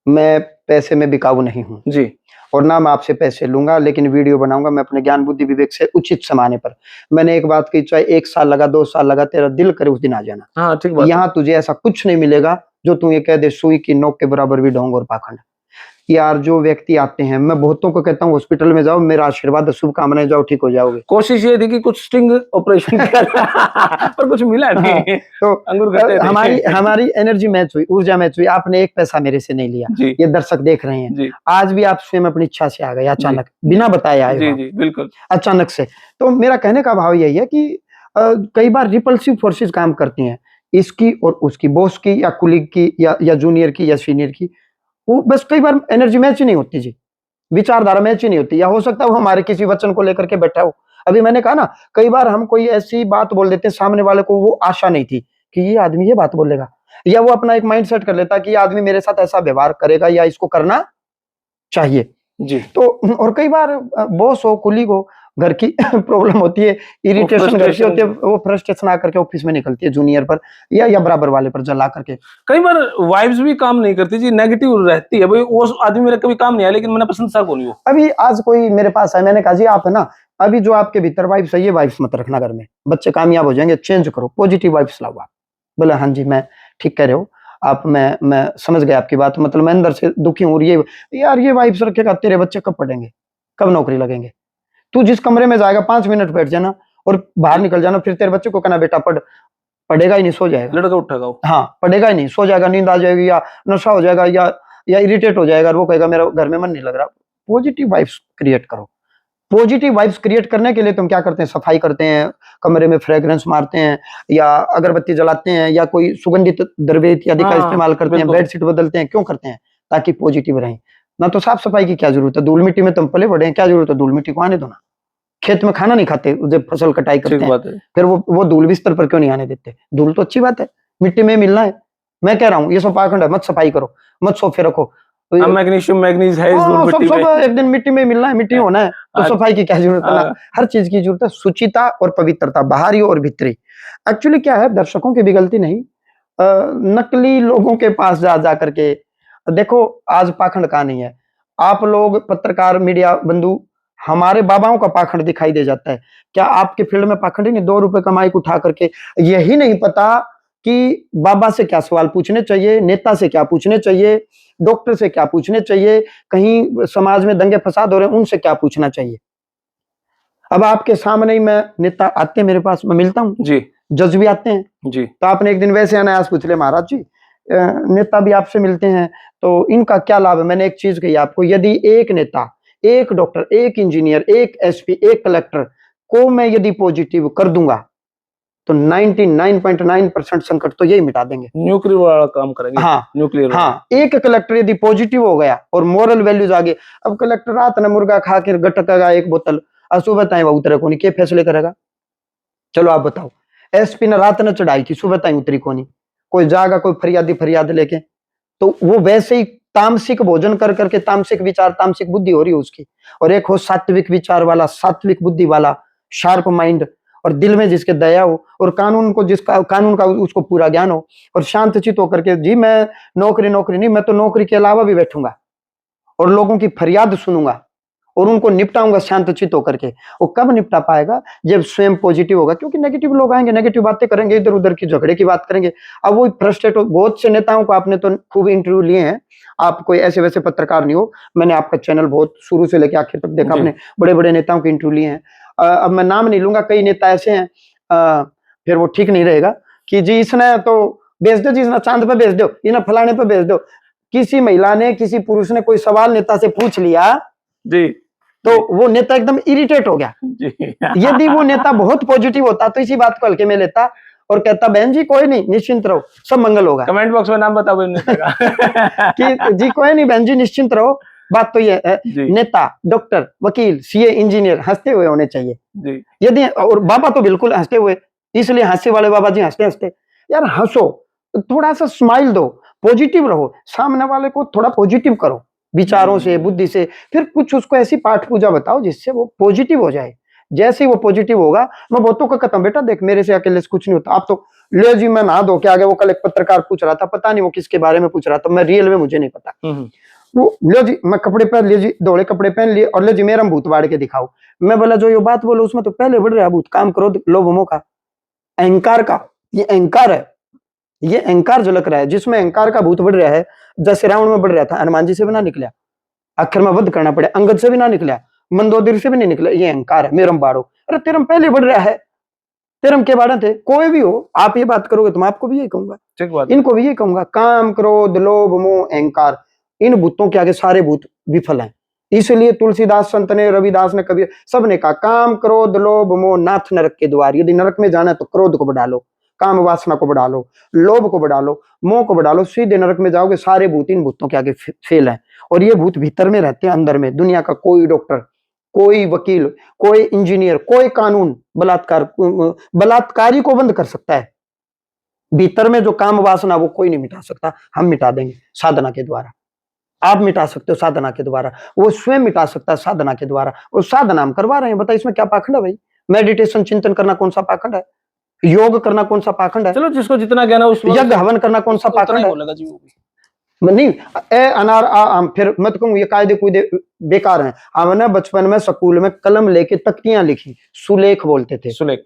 मैं पैसे में बिकाऊ नहीं हूं
जी,
और ना मैं आपसे पैसे लूंगा, लेकिन वीडियो बनाऊंगा मैं अपने ज्ञान बुद्धि विवेक से उचित समाने पर। मैंने एक बात की, चाहे 1 साल लगा, 2 साल लगा, तेरा दिल करे उस दिन आ जाना।
हाँ ठीक बात।
यहाँ तुझे ऐसा कुछ नहीं मिलेगा जो तू ये कह दे सुई की नोक के बराबर भी ढोंग और पाखंड। कि यार जो व्यक्ति आते हैं, मैं बहुतों को कहता हूँ हॉस्पिटल में जाओ, मेरा आशीर्वाद शुभकामनाएं, जाओ ठीक हो जाओगे।
कोशिश ये थी कि कुछ स्टिंग ऑपरेशन किया पर कुछ मिला
हाँ,
नहीं।
तो
अंगूर खट्टे थे।
हमारी एनर्जी मैच हुई, ऊर्जा मैच हुई। आपने एक पैसा मेरे से नहीं लिया,
जी
ये दर्शक देख रहे हैं।
जी
आज भी आप स्वयं अपनी इच्छा से आ गए,
जी
अचानक, बिना बताए आए
जी
हो आप,
जी बिल्कुल।
अचानक से। तो मेरा कहने का भाव यही है कि कई बार रिपल्सिव फोर्सेस काम करती हैं, इसकी और उसकी, बॉस की या कुलीग की या जूनियर की या सीनियर की। वो बस कई बार एनर्जी मैच ही नहीं होती जी, विचारधारा मैच ही नहीं होती, या हो सकता है वो हमारे किसी वचन को लेकर के बैठा हो। अभी मैंने कहा ना, कई बार हम कोई ऐसी बात बोल देते हैं, सामने वाले को वो आशा नहीं थी कि ये आदमी ये बात बोलेगा, या वो अपना एक माइंड सेट कर लेता कि ये आदमी मेरे साथ ऐसा व्यवहार करेगा या इसको करना चाहिए।
जी
तो और कई बार बॉस हो, कुलीग हो, घर की प्रॉब्लम होती है, इरिटेशन घर की होती है, वो फ्रस्ट्रेशन आकर के ऑफिस में निकलती है जूनियर पर या बराबर वाले पर जला करके।
कई बार वाइब्स भी काम नहीं करती जी, नेगेटिव रहती है। भाई वो आदमी मेरा कभी काम नहीं आया, लेकिन मैंने पसंद सा को नहीं वो।
अभी आज कोई मेरे पास है, मैंने कहा जी आप है ना, अभी जो आपके भीतर वाइब्स है, ये वाइब्स मत रखना घर में, बच्चे कामयाब हो जाएंगे, चेंज करो, पॉजिटिव वाइब्स लाओ आप। बोला हाँ जी, मैं ठीक कह रहे हो आप, मैं समझ गया आपकी बात, मतलब मैं अंदर से दुखी हूँ, ये यार ये वाइब्स रखेगा, तेरे बच्चे कब पढ़ेंगे, कब नौकरी लगेंगे। तू जिस कमरे में जाएगा 5 मिनट बैठ जाना और बाहर निकल जाना, फिर तेरे बच्चे को कहना बेटा पढ़, पढ़ेगा ही नहीं, सो जाएगा।
लड़का उठेगा वो।
हाँ, पढ़ेगा ही नहीं, सो जाएगा, नींद आ जाएगी, या नशा हो जाएगा, या इरिटेट हो जाएगा, और वो कहेगा मेरा घर में मन नहीं लग रहा। पॉजिटिव वाइब्स क्रिएट करो। पॉजिटिव वाइब्स क्रिएट करने के लिए तुम क्या करते हैं, सफाई करते हैं, कमरे में फ्रेग्रेंस मारते हैं, या अगरबत्ती जलाते हैं, या कोई सुगंधित द्रव्य इत्यादि का
हाँ,
इस्तेमाल करते हैं,
बिल्कुल।
बेडशीट बदलते हैं। क्यों करते हैं? ताकि पॉजिटिव रहें। ना तो साफ सफाई की क्या जरूरत है, धूल मिट्टी में तुम पले बड़े हैं, क्या जरूरत है धूल मिट्टी को, आने दो ना। खेत में खाना नहीं खाते जब फसल कटाई करते
ठीक
हैं,
बात है।
फिर वो धूल बिस्तर पर क्यों नहीं आने देते? धूल तो अच्छी बात है, मिट्टी में मिलना है। मैं कह रहा हूँ ये सब पाखंड है, मत सफाई करो, मत सोफे रखो।
हाँ, मैग्नीशियम मैग्नीज है इस धूल
हाँ,
मिट्टी
सब
में।
एक दिन मिट्टी में मिलना है, मिट्टी होना है, तो
आज
सफाई की क्या जरूरत है ना। हर चीज की जरूरत है, शुचिता और पवित्रता, बाहरी और भीतरी। एक्चुअली क्या है, दर्शकों की भी गलती नहीं, नकली लोगों के पास जा जा करके देखो, आज पाखंड का नहीं है। आप लोग पत्रकार, मीडिया बंधु, हमारे बाबाओं का पाखंड दिखाई दे जाता है। क्या आपके फील्ड में पाखंड ही नहीं? 2 रुपए का माइक उठा करके यही नहीं पता कि बाबा से क्या सवाल पूछने चाहिए, नेता से क्या पूछने चाहिए, डॉक्टर से क्या पूछने चाहिए, कहीं समाज में दंगे फसाद हो रहे हैं उनसे क्या पूछना चाहिए। अब आपके सामने ही मैं, नेता आते हैं मेरे पास, मैं मिलता हूँ,
जी
जज भी आते हैं,
जी
तो आपने एक दिन वैसे अनायास पूछ ले, महाराज जी नेता भी आपसे मिलते हैं तो इनका क्या लाभ है? मैंने एक चीज कही आपको, यदि एक नेता, एक डॉक्टर, एक इंजीनियर, एक एसपी, एक कलेक्टर को मैं यदि पॉजिटिव कर दूंगा तो 99.9% संकट तो यही मिटा देंगे।
न्यूक्लियर वाला काम करेंगे।
हाँ
न्यूक्लियर
हाँ, एक कलेक्टर यदि पॉजिटिव हो गया और मोरल वैल्यूज आगे, अब कलेक्टर रात न मुर्गा खा के गटकेगा एक बोतल, और सुबह ताई वो उतरे कोनी, के फैसले करेगा? चलो आप बताओ। एसपी ने रात न चढ़ाई थी, सुबह ताई उतरी कोनी, कोई जागा, कोई फरियाद लेके, तो वो वैसे ही तामसिक भोजन कर करके तामसिक विचार, तामसिक बुद्धि हो रही है उसकी। और एक हो सात्विक विचार वाला, सात्विक बुद्धि वाला, शार्प माइंड, और दिल में जिसके दया हो, और कानून का उसको पूरा ज्ञान हो, और शांत चित होकर के, जी मैं नौकरी नहीं, मैं तो नौकरी के अलावा भी बैठूंगा और लोगों की फरियाद सुनूंगा और उनको निपटाऊंगा शांत चित होकर के। वो कब निपटा पाएगा? जब स्वयं पॉजिटिव होगा। क्योंकि नेगेटिव लोग आएंगे, नेगेटिव बातें करेंगे, इधर उधर की झगड़े की बात करेंगे। अब वो फ्रस्ट्रेट हो, बहुत से नेताओं को आपने तो खूब इंटरव्यू लिए हैं, आप कोई ऐसे वैसे पत्रकार नहीं हो, मैंने आपका चैनल बहुत शुरू से लेकर आखिर तक देखा, आपने बड़े बड़े नेताओं के इंटरव्यू लिए हैं। अब मैं नाम नहीं लूंगा, कई नेता ऐसे हैं, फिर वो ठीक नहीं रहेगा कि जी इसने तो भेज दो, जी इसने चांद पे भेज दो, इन्हें फलाने पे भेज दो। किसी महिला ने, किसी पुरुष ने कोई सवाल नेता से पूछ लिया
जी,
तो वो नेता एकदम इरिटेट हो गया।
जी
यदि वो नेता बहुत पॉजिटिव होता तो इसी बात को हल्के में लेता और कहता बहन जी कोई नहीं, निश्चिंत रहो, सब मंगल होगा।
कमेंट बॉक्स में नाम बताओ नेता का।
कि जी कोई नहीं बहन जी, निश्चिंत रहो। बात तो ये है, नेता, डॉक्टर, वकील, सीए, इंजीनियर हंसते हुए होने चाहिए
जी।
यदि, और बाबा तो बिल्कुल हंसते हुए, इसलिए हंसने वाले बाबा जी हंसते हंसते। यार हंसो, थोड़ा सा स्माइल दो, पॉजिटिव रहो, सामने वाले को थोड़ा पॉजिटिव करो विचारों से, बुद्धि से, फिर कुछ उसको ऐसी पाठ पूजा बताओ जिससे वो पॉजिटिव हो जाए। जैसे ही वो पॉजिटिव होगा, मैं बहुतों को कहता हूं बेटा देख मेरे से अकेले से कुछ नहीं होता, आप तो ले जी मैं नहा धो के आ गया। वो कल एक पत्रकार पूछ रहा था, पता नहीं वो किसके बारे में पूछ रहा था, मैं रियल में मुझे नहीं पता। वो ले जी मैं कपड़े पहन लिए जी, धोले कपड़े पहन लिए, और ले जी मेरा भूत बाढ़ के दिखाओ। मैं बोला जो ये बात बोलो उसमें तो पहले बढ़ रहा भूत, काम करो, लोभ मोह का, अहंकार का, ये अहंकार है, ये अहंकार झलक रहा है, जिसमें अहंकार का भूत बढ़ रहा है। जैसे रावण में बढ़ रहा था, हनुमान जी से बना निकला। आखिर में वध करना पड़े। अंगद से भी ना निकला, मंदोदरी से भी नहीं निकला, ये अहंकार है, मेरम बाड़ो। अरे तेरम पहले बढ़ रहा है, तेरम के बाड़ा थे, कोई भी हो आप ये बात करोगे तो मैं आपको भी यही कहूंगा,
ठीक बात है।
इनको भी यही कहूंगा, काम क्रोध लोभ मोह अहंकार, इन भूतों के आगे सारे भूत विफल हैं। इसलिए तुलसीदास संत ने, रविदास ने, कबीर सब ने कहा, काम क्रोध लोभ मोह नाथ नरक के द्वार। यदि नरक में जाना है तो क्रोध को बढ़ा लो, काम वासना को बढ़ा लो, लोभ को बढ़ा लो, मोह को बढ़ा लो, सीधे नरक में जाओगे। सारे भूत इन भूतों के आगे फेल हैं। और ये भूत भीतर में रहते हैं, अंदर में। दुनिया का कोई डॉक्टर, कोई वकील, कोई इंजीनियर, कोई कानून बलात्कारी को बंद कर सकता है, भीतर में जो काम वासना वो कोई नहीं मिटा सकता, हम मिटा देंगे साधना के द्वारा। आप मिटा सकते हो साधना के द्वारा, वो स्वयं मिटा सकता है साधना के द्वारा। वो साधना हम करवा रहे हैं, बताइए इसमें क्या पाखंड है भाई? मेडिटेशन चिंतन करना कौन सा पाखंड है? योग करना कौन सा पाखंड है?
चलो जिसको जितना ज्ञान है उसमें
यज्ञ हवन करना कौन सा
उतना
पाखंड
ही
है?
बोलेगा जी वो भी।
नहीं, ए अनार आ आम, फिर मत कहूँ ये कायदे कूदे बेकार हैं। हमने बचपन में स्कूल में कलम लेके तख्तियां लिखी, सुलेख बोलते थे।
सुलेख।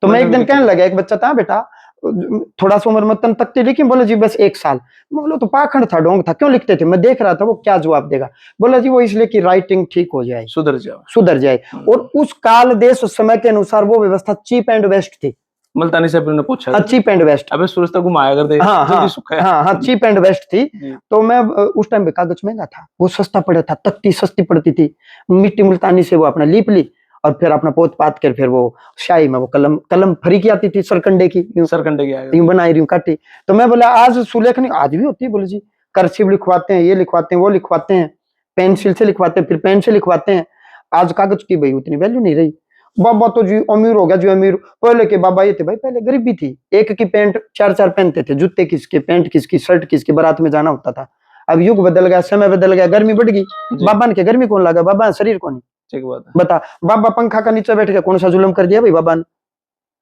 तो मैं एक दिन कहने लगा, एक बच्चा था, बेटा थोड़ा सा उम्र में तन तख्ती लिखी? बोले जी बस 1 साल। मैं बोला तो पाखंड था, ढोंग था, क्यों लिखते थे? मैं देख रहा था वो क्या जवाब देगा। बोला जी वो इसलिए कि राइटिंग ठीक हो जाए, सुधर जाए। और उस काल देश उस समय के अनुसार वो व्यवस्था चीप एंड बेस्ट थी।
मुल्तानी से ने पूछा,
चीप एंड बेस्ट।
अबे सूरज तक घुमाया कर दे,
हाँ हाँ, चीप एंड बेस्ट थी। तो मैं उस टाइम पे कागज महंगा था, वो सस्ता पड़ा था, तख्ती सस्ती पड़ती थी, मिट्टी मुल्तानी से वो अपना लीप ली और फिर अपना पोत पात कर फिर वो शाही में वो कलम फरी की आती थी, सरकंडे की, यूं बनाई यूं काटी। तो मैं बोला आज सुलेख नहीं, आज भी होती है। बोले जी कर्सिव लिखवाते हैं, ये लिखवाते हैं, वो लिखवाते हैं, पेंसिल से लिखवाते हैं, फिर पेन से लिखवाते हैं। आज कागज की भाई उतनी वैल्यू नहीं रही। बाबा तो जी अमीर हो गया जी अमीर। पहले के बाबा ये थे भाई, पहले गरीबी थी, एक की पैंट 4 पहनते थे, जूते किसके, पैंट किसकी, शर्ट किसकी, बारात में जाना होता था। अब युग बदल गया, समय बदल गया, गर्मी बढ़ गई। बाबा ने गर्मी कौन लगा? बाबा शरीर कौन? ठीक बात है। बता, बाबा पंखा का नीचे बैठ गया, कौन सा जुल्म कर दिया भाई बाबा ने?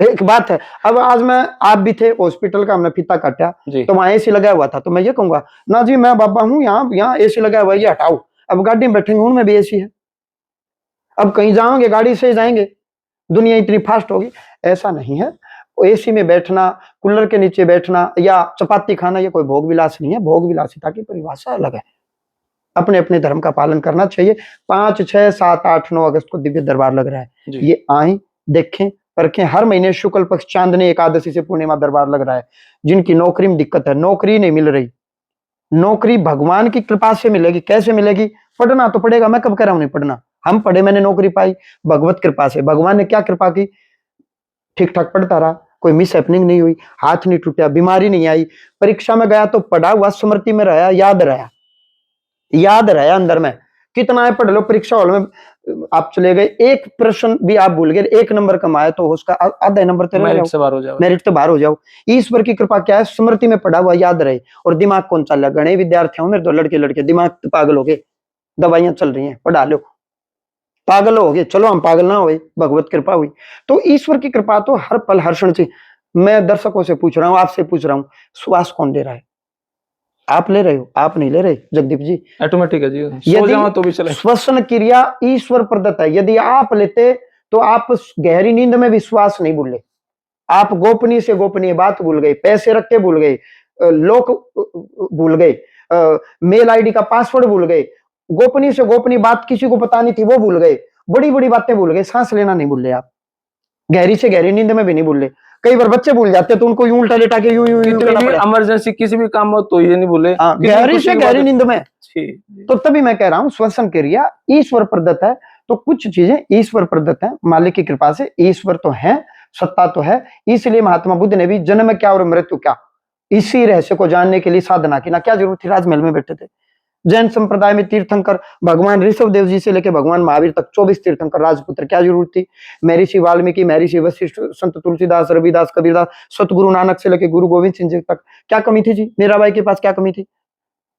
एक बात है। अब आज मैं, आप भी थे हॉस्पिटल का, हमने फीता काटा तो वहां एसी लगा हुआ था, तो मैं ये कहूंगा ना जी मैं बाबा हूँ, यहाँ एसी लगा हुआ है, ये हटाओ। अब गाड़ी में बैठेंगे उनमें भी एसी है, अब कहीं जाओगे गाड़ी से जाएंगे, दुनिया इतनी फास्ट होगी। ऐसा नहीं है। एसी में बैठना, कूलर के नीचे बैठना या चपाती खाना, ये कोई भोग विलास नहीं है। भोग विलासिता की परिभाषा अलग है। अपने अपने धर्म का पालन करना चाहिए। 5, 6, 7, 8, 9 अगस्त को दिव्य दरबार लग रहा है, ये आए देखें परखें। हर महीने शुक्ल पक्ष चांदनी एकादशी से पूर्णिमा दरबार लग रहा है। जिनकी नौकरी में दिक्कत है, नौकरी नहीं मिल रही, नौकरी भगवान की कृपा से मिलेगी। कैसे मिलेगी? पढ़ना तो पड़ेगा। मैं कब कह रहा हूं नहीं पढ़ना, हम पढ़े, मैंने नौकरी पाई भगवत कृपा से। भगवान ने क्या कृपा की? ठीक ठाक पढ़ता रहा, कोई मिस हैपनिंग नहीं हुई, हाथ नहीं टूटा, बीमारी नहीं आई। परीक्षा में गया तो पढ़ा हुआ स्मृति में रहा, याद रहा अंदर में। कितना है पढ़ लो, परीक्षा हॉल में आप चले गए, एक प्रश्न भी आप भूल गए, 1 नंबर कम आया तो उसका आधा नंबर तेरे मेरिट से बाहर हो जाओ। ईश्वर की कृपा क्या है? स्मृति में पढ़ा हुआ याद रहे। और दिमाग कौन सा लगा? गणे विद्यार्थी हूं मेरे तो लड़के दिमाग तो पागल हो गए, दवाइयां चल रही हैं, पढ़ा लो, पागल हो गए। चलो हम पागल ना हुए, भगवत कृपा हुई। तो ईश्वर की कृपा तो हर पल हर क्षण से। मैं दर्शकों से पूछ रहा हूं, आपसे पूछ रहा हूं, श्वास कौन दे रहा है? आप ले रहे हो? आप नहीं ले रहे जगदीप जी, ऑटोमेटिक है जी। सो जाओ तो भी चले। श्वसन क्रिया ईश्वर प्रदत्त है। यदि आप लेते तो आप गहरी नींद में विश्वास नहीं भूले, आप गोपनीय से गोपनीय बात भूल गए, पैसे रख के भूल गए, लोक भूल गए, मेल आईडी का पासवर्ड भूल गए, गोपनीय से गोपनीय बात किसी को पता नहीं थी वो भूल गए, बड़ी बड़ी बातें भूल गए, सांस लेना नहीं भूल आप, गहरी से गहरी नींद में भी नहीं भूल। कई बार बच्चे भूल जाते तो उनको यूं उल्टा लेटा के यूं इमरजेंसी किसी भी काम हो तो ये नहीं भूले, गहरी से गहरी नींद में। तो तभी मैं कह रहा हूं श्वसन क्रिया ईश्वर प्रदत्त है। तो कुछ चीजें ईश्वर प्रदत्त है, मालिक की कृपा से। ईश्वर तो है, सत्ता तो है। इसलिए महात्मा बुद्ध ने भी जन्म क्या और मृत्यु क्या, इसी रहस्य को जानने के लिए साधना की। ना क्या जरूरत थी, राजमहल में बैठे थे। जैन संप्रदाय में तीर्थंकर भगवान ऋषभ देव जी से लेकर भगवान महावीर तक 24 तीर्थंकर राजपुत्र, क्या जरूरत थी? महर्षि वाल्मीकि, महर्षि वशिष्ठ, संत तुलसीदास, रविदास, कबीरदास, सतगुरु नानक से लेकर गुरु गोविंद सिंह जी तक क्या कमी थी जी? मीराबाई के पास क्या कमी थी?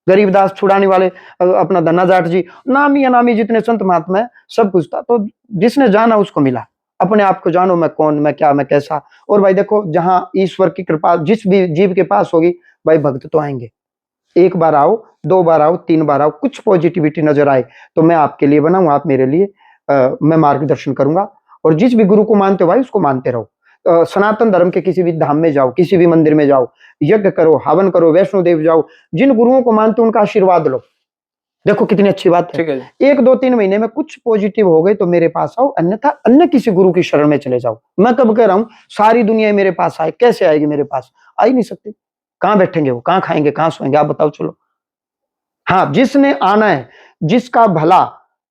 गरीबदास छुड़ाने वाले अपना धन्ना जाट जी, नामी अनामी जितने संत महात्मा है, सब कुछ था। तो जिसने जाना उसको मिला। अपने आप को जानो, मैं कौन, मैं क्या, मैं कैसा। और भाई देखो, जहां ईश्वर की कृपा जिस भी जीव के पास होगी, भाई भक्त तो आएंगे। 1 बार आओ, 2 बार आओ, 3 बार आओ, कुछ पॉजिटिविटी नजर आए तो मैं आपके लिए बनाऊं, आप मेरे लिए, मैं मार्गदर्शन करूंगा। और जिस भी गुरु को मानते हो भाई उसको मानते रहो। सनातन धर्म के किसी भी धाम में जाओ, किसी भी मंदिर में जाओ, यज्ञ करो, हवन करो, वैष्णो देव जाओ, जिन गुरुओं को मानते हो उनका आशीर्वाद लो। देखो कितनी अच्छी बात है।
ठीक है जी।
1-2-3 महीने में कुछ पॉजिटिव हो गए तो मेरे पास आओ, अन्यथा अन्य किसी गुरु की शरण में चले जाओ। मैं कब कह रहा हूं सारी दुनिया मेरे पास आए, कैसे आएगी मेरे पास? आ ही नहीं सकती। कहां बैठेंगे वो, कहां खाएंगे, कहां सोएंगे, आप बताओ। चलो हाँ, जिसने आना है, जिसका भला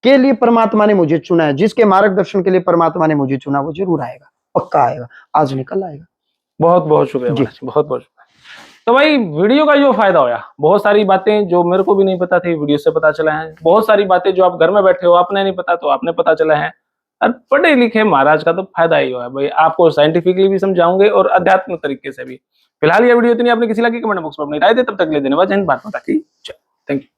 के लिए परमात्मा ने मुझे चुना है, जिसके मार्गदर्शन के लिए परमात्मा ने मुझे चुना, वो जरूर आएगा, पक्का आएगा, आज निकल आएगा।
बहुत बहुत शुक्रिया
जी।
महाराज, बहुत बहुत शुक्रिया। तो भाई वीडियो का जो फायदा होया, बहुत सारी बातें जो मेरे को भी नहीं पता थी वीडियो से पता चला है, बहुत सारी बातें जो आप घर में बैठे हो आपने नहीं पता तो आपने पता चला है। और पढ़े लिखे महाराज का तो फायदा ही हुआ भाई, आपको साइंटिफिकली भी समझाऊंगे और अध्यात्म तरीके से भी। फिलहाल ये वीडियो इतनी आपने किसी लगी कमेंट बॉक्स में अपनी राय दे, तब तक ले धन्यवाद। जय हिंद, भारत माता की जय। Thank you.